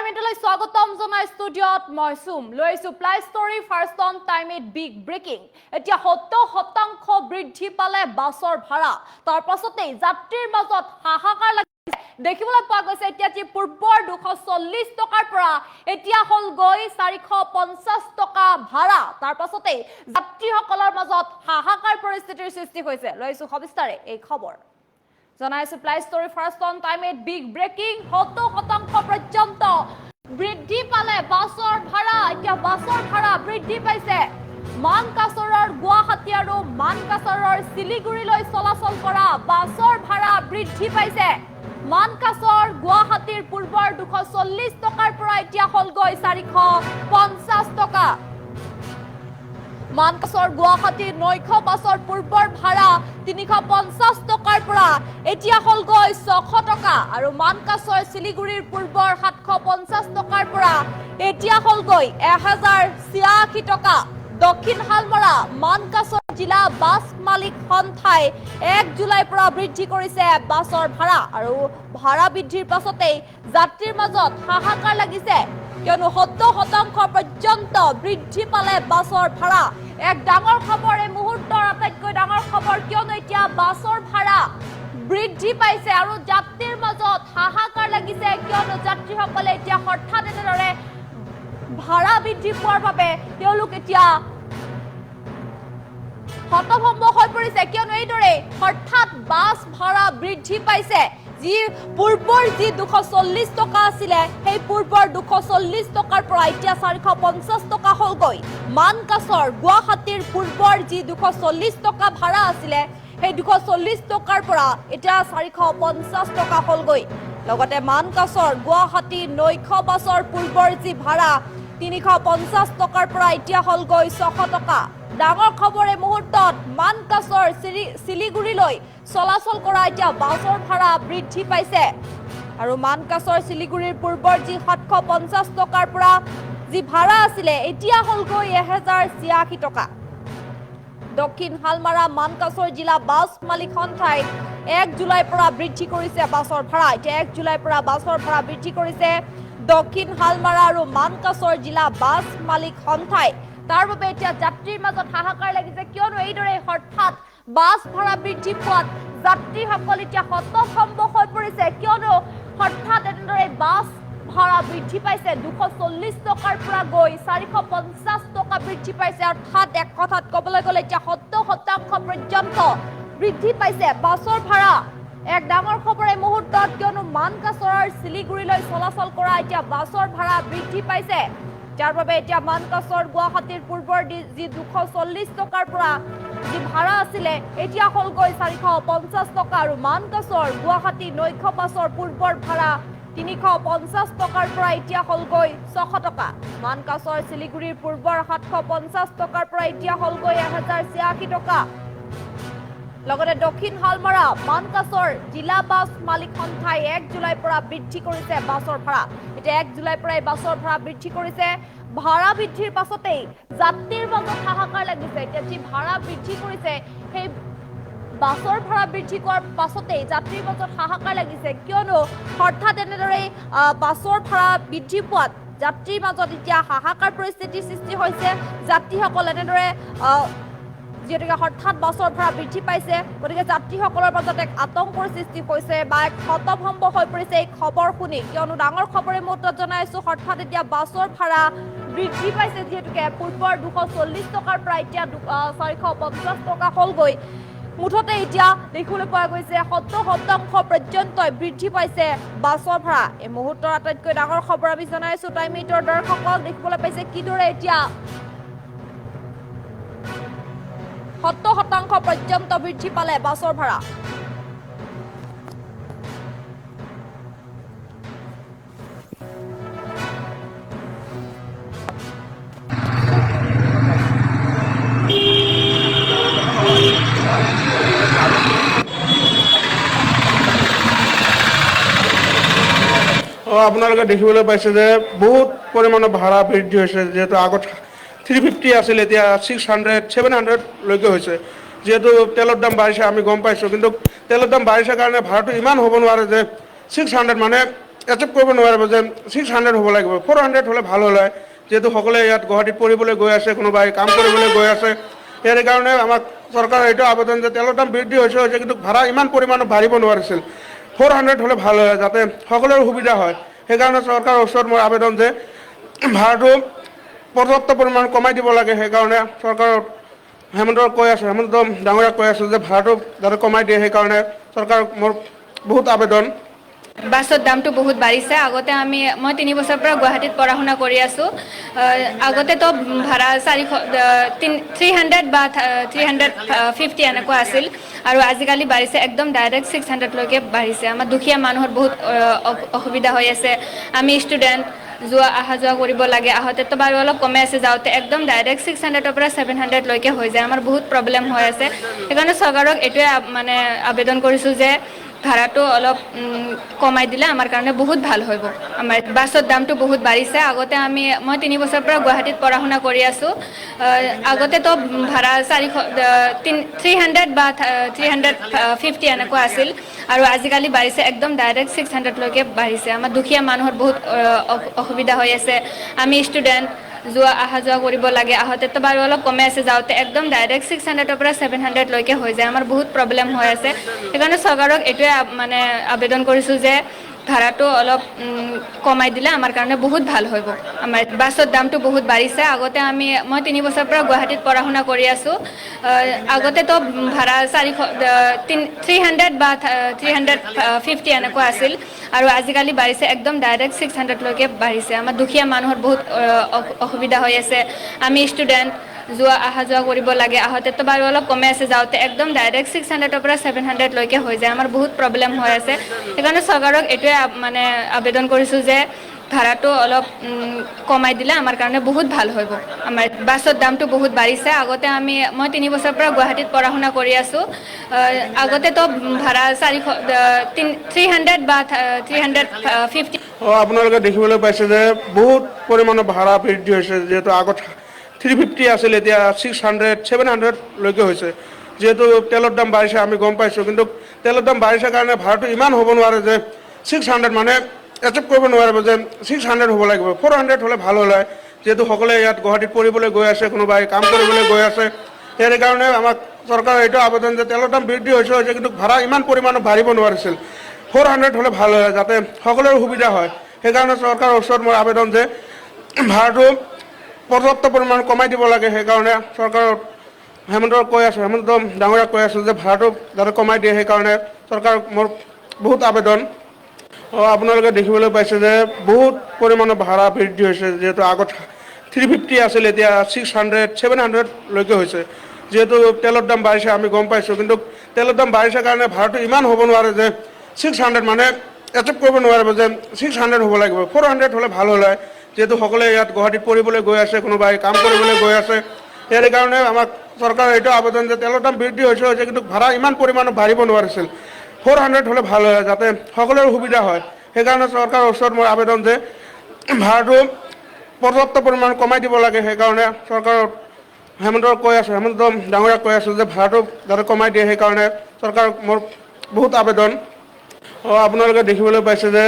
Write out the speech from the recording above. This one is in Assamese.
টাইমিটলৈ স্বাগতম জনাই ষ্টুডিঅ'ত মই সুম লৈছো ply story first on টাইমিট big breaking এতিয়া 70% বৃদ্ধি পালে বাছৰ ভাড়া তাৰ পাছতেই যাত্ৰীৰ মাজত হাহাকাৰ লাগিছে দেখিবলৈ পোৱা গৈছে এতিয়া যি পূৰ্বৰ 240 টকাৰ পৰা এতিয়া হল গৈ 450 টকা ভাড়া তাৰ পাছতেই যাত্ৰীসকলৰ মাজত হাহাকাৰ পৰিস্থিতিৰ সৃষ্টি হৈছে লৈছো সবিস্তাৰে এই খবৰ জনাইছো ply story first on টাইমিট big breaking 70% পৰ্যন্ত বৃদ্ধি পালে বাছৰ ভাড়া এতিয়া বাছৰ ভাড়া বৃদ্ধি পাইছে মানকাছৰৰ গুৱাহাটী আৰু মানকাছৰৰ শিলিগুৰিলৈ চলাচল কৰা বাছৰ ভাড়া বৃদ্ধি পাইছে মানকাছৰ গুৱাহাটীৰ পূৰ্বৰ 240 টকাৰ পৰা এতিয়া হল গৈ 450 টকা মানকাছৰ গুৱাহাটীৰ নৈশ বাছৰ পূৰ্বৰ ভাড়া 350 টকাৰ পৰা এতিয়া হল গৈ 600 টকা আৰু মানকাছৰ শিলিগুৰিৰ পূৰ্বৰ 750 টকাৰ পৰা এতিয়া হল গৈ 1086 টকা দক্ষিণ হালমৰা মানকাছৰ জিলা বাছ মালিক সন্থাই 1 জুলাইৰ পৰা বৃদ্ধি কৰিছে বাছৰ ভাড়া আৰু ভাড়া বৃদ্ধিৰ পাছতেই যাত্ৰীৰ মাজত হাহাকাৰ লাগিছে কিয়নো 70% পৰ্যন্ত বৃদ্ধি পালে বাছৰ ভাড়া এক ডাঙৰ খবৰ এই মুহূৰ্তৰ আটাইতকৈ ডাঙৰ খবৰ কিয়নো এতিয়া বাছৰ ভাড়া বৃদ্ধি পাইছে আৰু যাত্ৰীৰ মাজত হাহাকাৰ লাগিছে কিয়নো যাত্ৰীসকলে এতিয়া হঠাৎ এনেদৰে ভাড়া বৃদ্ধি পোৱাৰ বাবে তেওঁলোক এতিয়া হতভম্ব হৈ পৰিছে কিয়নো এইদৰে হঠাৎ বাছ ভাড়া বৃদ্ধি পাইছে যি পূৰ্বৰ যি 240 টকা আছিলে সেই পূৰ্বৰ 240 টকাৰ পৰা এতিয়া 450 টকা হল গৈ মানকাছৰ গুৱাহাটীৰ পূৰ্বৰ যি 240 টকা ভাড়া আছিলে সেই 240 টকাৰ পৰা এতিয়া 450 টকা হল গৈ লগতে মানকাছৰ গুৱাহাটী নৈশ বাছৰ পূৰ্বৰ যি ভাড়া 350 টকাৰ পৰা এতিয়া হল গৈ 600 টকা ডাঙৰ খবৰ এই মুহূৰ্তত মানকাছৰ শিলিগুৰিলৈ চলাচল কৰা এতিয়া বাছৰ ভাড়া বৃদ্ধি পাইছে আৰু মানকাছৰ শিলিগুৰিৰ পূৰ্বৰ যি 750 টকাৰ পৰা যি ভাড়া আছিলে এতিয়া হল গৈ 1086 টকা দক্ষিণ হালমাৰা মানকাছৰ জিলা বাছ মালিক সন্থাই 1 জুলাইৰ পৰা বৃদ্ধি কৰিছে বাছৰ ভাড়া এতিয়া 1 জুলাইৰ পৰা বাছৰ ভাড়া বৃদ্ধি কৰিছে দক্ষিণ হালমাৰা আৰু মানকাছৰ জিলা বাছ মালিক সন্থাই তাৰ বাবে এতিয়া যাত্ৰীৰ মাজত হাহাকাৰ লাগিছে কিয়নো এইদৰে হঠাৎ বাছ ভাড়া বৃদ্ধি পোৱাত যাত্ৰীসকল এতিয়া হতভম্ব হৈ পৰিছে কিয়নো হঠাৎ এনেদৰে বাছ ভাড়া বৃদ্ধি পাইছে 240 টকাৰ পৰা গৈ 450 টকা বৃদ্ধি পাইছে অৰ্থাৎ এক কথাত ক'বলৈ গ'লে এতিয়া 70% পৰ্যন্ত বৃদ্ধি পাইছে বাছৰ ভাড়া এক ডাঙৰ খবৰ এই মুহূৰ্তত কিয়নো মানকাছৰৰ শিলিগুৰিলৈ চলাচল কৰা এতিয়া বাছৰ ভাড়া বৃদ্ধি পাইছে যাৰ বাবে এতিয়া মানকাছৰ গুৱাহাটীৰ পূৰ্বৰ যি 240 টকাৰ পৰা যি ভাড়া আছিলে এতিয়া হল গৈ 450 টকা আৰু মানকাছৰ গুৱাহাটী নৈশ বাছৰ পূৰ্বৰ ভাড়া 350 টকাৰ পৰা এতিয়া হল গৈ 600 টকা মানকাছৰ শিলিগুৰিৰ পূৰ্বৰ 750 টকাৰ পৰা এতিয়া হল গৈ 1086 টকা লগতে দক্ষিণ হালমৰা মানকাছৰ জিলা বাছ মালিক সন্থাই 1 জুলাইৰ পৰা বৃদ্ধি কৰিছে বাছৰ ভাড়া এতিয়া 1 জুলাইৰ পৰা বাছৰ ভাড়া বৃদ্ধি কৰিছে ভাড়া বৃদ্ধিৰ পাছতেই যাত্ৰীৰ মাজত হাহাকাৰ লাগিছে এতিয়া যি ভাড়া বৃদ্ধি কৰিছে সেই বাছৰ ভাড়া বৃদ্ধি কৰাৰ পাছতেই যাত্ৰীৰ মাজত হাহাকাৰ লাগিছে কিয়নো হঠাৎ এনেদৰে বাছৰ ভাড়া বৃদ্ধি পোৱাত যাত্ৰীৰ মাজত এতিয়া হাহাকাৰ পৰিস্থিতিৰ সৃষ্টি হৈছে যাত্ৰীসকল এনেদৰে যেনেকৈ হঠাৎ বাছৰ ভাড়া বৃদ্ধি পাইছে গতিকে যাত্ৰীসকলৰ মাজত এক আতংকৰ সৃষ্টি হৈছে বা এক হতভম্ব হৈ পৰিছে এই খবৰ শুনি কিয়নো ডাঙৰ খবৰে মুহূৰ্তত জনাইছো হঠাৎ এতিয়া বাছৰ ভাড়া বৃদ্ধি পাইছে যিহেতুকে পূৰ্বৰ 240 টকাৰ পৰা এতিয়া 450 টকা হল গৈ মুঠতে এতিয়া দেখিবলৈ পোৱা গৈছে 70% পৰ্যন্ত বৃদ্ধি পাইছে বাছৰ ভাড়া এই মুহূৰ্তৰ আটাইতকৈ ডাঙৰ খবৰ আমি জনাইছো টাইমিটৰ দৰ্শকক দেখিবলৈ পাইছে কিদৰে এতিয়া 70% পৰ্যন্ত বৃদ্ধি পালে বাছৰ ভাড়া আপোনালোকে দেখিবলৈ পাইছে যে বহুত পৰিমাণৰ ভাড়া বৃদ্ধি হৈছে যেহেতু আগত 350 আছিল এতিয়া 600 700 লৈকে হৈছে যেহেতু তেলৰ দাম বাঢ়িছে আমি গম পাইছোঁ কিন্তু তেলৰ দাম বাঢ়িছে কাৰণে ভাড়াটো ইমান হ'ব নোৱাৰে যে 600 মানে এচেপ্ট কৰিব নোৱাৰিব যে 600 হ'ব লাগিব, 400 হ'লে ভাল হ'ল হয়। যিহেতু সকলোৱে ইয়াত গুৱাহাটীত পঢ়িবলৈ গৈ আছে, কোনোবাই কাম কৰিবলৈ গৈ আছে, ইয়াৰ কাৰণে আমাক চৰকাৰৰ এইটো আবেদন যে তেলৰ দাম বৃদ্ধি হৈছে কিন্তু ভাড়া ইমান পৰিমাণৰ বাঢ়িব নোৱাৰিছিল। 400 হ'লে ভাল হয় যাতে সকলোৰে সুবিধা হয়। সেইকাৰণে চৰকাৰৰ ওচৰত মোৰ আবেদন যে ভাড়াটো পৰ্যাপ্ত পৰিমাণ কমাই দিব লাগে। সেইকাৰণে চৰকাৰৰ হেমন্ত ডাঙৰীয়াক কৈ আছোঁ যে ভাড়াটো যাতে কমাই দিয়ে, সেইকাৰণে চৰকাৰক মোৰ বহুত আবেদন। বাছৰ দামটো বহুত বাঢ়িছে। আগতে মই 3 বছৰৰ পৰা গুৱাহাটীত পঢ়া শুনা কৰি আছোঁ। আগতেতো ভাড়া 300 বা 350 এনেকুৱা আছিল, আৰু আজিকালি বাঢ়িছে একদম ডাইৰেক্ট 600লৈকে বাঢ়িছে। আমাৰ দুখীয়া মানুহৰ বহুত অসুবিধা হৈ আছে। আমি ষ্টুডেণ্ট, অহা যোৱা কৰিব লাগে। আহোঁতেতো বাৰু অলপ কমে আছে, যাওঁতে একদম ডাইৰেক্ট 600ৰ পৰা 700লৈকে হৈ যায়। আমাৰ বহুত প্ৰব্লেম হৈ আছে। সেইকাৰণে চৰকাৰক এইটোৱে আবেদন কৰিছোঁ যে ভাড়াটো অলপ কমাই দিলে আমাৰ কাৰণে বহুত ভাল হ'ব। আমাৰ বাছৰ দামটো বহুত বাঢ়িছে। আগতে মই 3 বছৰৰ পৰা গুৱাহাটীত পঢ়া শুনা কৰি আছোঁ। আগতেতো ভাড়া 300 বা 350 এনেকুৱা আছিল, আৰু আজিকালি বাঢ়িছে একদম ডাইৰেক্ট 600লৈকে বাঢ়িছে। আমাৰ দুখীয়া মানুহৰ বহুত অসুবিধা হৈ আছে। আমি ষ্টুডেণ্ট, অহা যোৱা কৰিব লাগে। আহোঁতেতো বাৰু অলপ কমে আছে, যাওঁতে একদম ডাইৰেক্ট 600ৰ পৰা 700লৈকে হৈ যায়। আমাৰ বহুত প্ৰব্লেম হৈ আছে। সেইকাৰণে চৰকাৰক এইটোৱে আবেদন কৰিছোঁ যে ভাড়াটো অলপ কমাই দিলে আমাৰ কাৰণে বহুত ভাল হ'ব। আমাৰ বাছৰ দামটো বহুত বাঢ়িছে। আগতে মই 3 বছৰৰ পৰা গুৱাহাটীত পঢ়া শুনা কৰি আছোঁ। আগতেতো ভাড়া 300 বা 350 এনেকুৱা আছিল, আৰু আজিকালি বাঢ়িছে একদম ডাইৰেক্ট 600লৈকে বাঢ়িছে। আমাৰ দুখীয়া মানুহৰ বহুত অসুবিধা হৈ আছে। আমি ষ্টুডেণ্ট, অহা যোৱা কৰিব লাগে। আহোঁতেতো বাৰু অলপ কমে আছে, যাওঁতে একদম ডাইৰেক্ট 600ৰ পৰা 700লৈকে হৈ যায়। আমাৰ বহুত প্ৰব্লেম হৈ আছে। সেইকাৰণে চৰকাৰক এইটোৱে আবেদন কৰিছোঁ যে ভাড়াটো অলপ কমাই দিলে আমাৰ কাৰণে বহুত ভাল হ'ব। আমাৰ বাছৰ দামটো বহুত বাঢ়িছে। আগতে মই 3 বছৰৰ পৰা গুৱাহাটীত পঢ়া শুনা কৰি আছোঁ। আগতেতো ভাড়া 300 বা 350 আপোনালোকে দেখিবলৈ পাইছে যে বহুত পৰিমাণৰ ভাড়া বৃদ্ধি হৈছে। যিহেতু আগত 350 আছিল, এতিয়া 600, 700লৈকে হৈছে। যিহেতু তেলৰ দাম বাঢ়িছে আমি গম পাইছোঁ, কিন্তু তেলৰ দাম বাঢ়িছে কাৰণে ভাড়াটো ইমান হ'ব নোৱাৰে যে 600 মানে এচেপ্ট কৰিব নোৱাৰিব যে 600 হ'ব লাগিব, 400 হ'লে ভাল হ'ল হয়। যিহেতু সকলোৱে ইয়াত গুৱাহাটীত পঢ়িবলৈ গৈ আছে, কোনোবাই কাম কৰিবলৈ গৈ আছে, ইয়াৰ কাৰণে আমাক চৰকাৰৰ এইটো আবেদন যে তেলৰ দাম বৃদ্ধি হৈছে কিন্তু ভাড়া ইমান পৰিমাণৰ বাঢ়িব নোৱাৰিছিল। 400 হ'লে ভাল হয় যাতে সকলোৰে সুবিধা হয়। সেইকাৰণে চৰকাৰৰ ওচৰত মোৰ আবেদন যে ভাড়াটো পৰ্যাপ্ত পৰিমাণ কমাই দিব লাগে। সেইকাৰণে চৰকাৰৰ হেমন্ত ডাঙৰীয়াক কৈ আছোঁ যে ভাড়াটো যাতে কমাই দিয়ে, সেইকাৰণে চৰকাৰক মোৰ বহুত আবেদন। আপোনালোকে দেখিবলৈ পাইছে যে বহুত পৰিমাণৰ ভাড়া বৃদ্ধি হৈছে। যিহেতু আগত 350 আছিল, এতিয়া 600, 700লৈকে হৈছে। যিহেতু তেলৰ দাম বাঢ়িছে আমি গম পাইছোঁ, কিন্তু তেলৰ দাম বাঢ়িছে কাৰণে ভাড়াটো ইমান হ'ব নোৱাৰে যে 600 মানে এচেপ্ট কৰিব নোৱাৰিব যে 600 হ'ব লাগিব, 400 হ'লে ভাল হ'ল হয়। যিহেতু সকলোৱে ইয়াত গুৱাহাটীত পঢ়িবলৈ গৈ আছে, কোনোবাই কাম কৰিবলৈ গৈ আছে, ইয়াৰ কাৰণে আমাক চৰকাৰৰ এইটো আবেদন যে তেলৰ দাম বৃদ্ধি হৈছে কিন্তু ভাড়া ইমান পৰিমাণৰ বাঢ়িব নোৱাৰিছিল। 400 হ'লে ভাল হয় যাতে সকলোৰে সুবিধা হয়। সেইকাৰণে চৰকাৰৰ ওচৰত মোৰ আবেদন যে ভাড়াটো পৰ্যাপ্ত পৰিমাণ কমাই দিব লাগে। সেইকাৰণে চৰকাৰৰ হেমন্ত ডাঙৰীয়াক কৈ আছোঁ যে ভাড়াটো যাতে কমাই দিয়ে, সেইকাৰণে চৰকাৰক মোৰ বহুত আবেদন। আপোনালোকে দেখিবলৈ পাইছে যে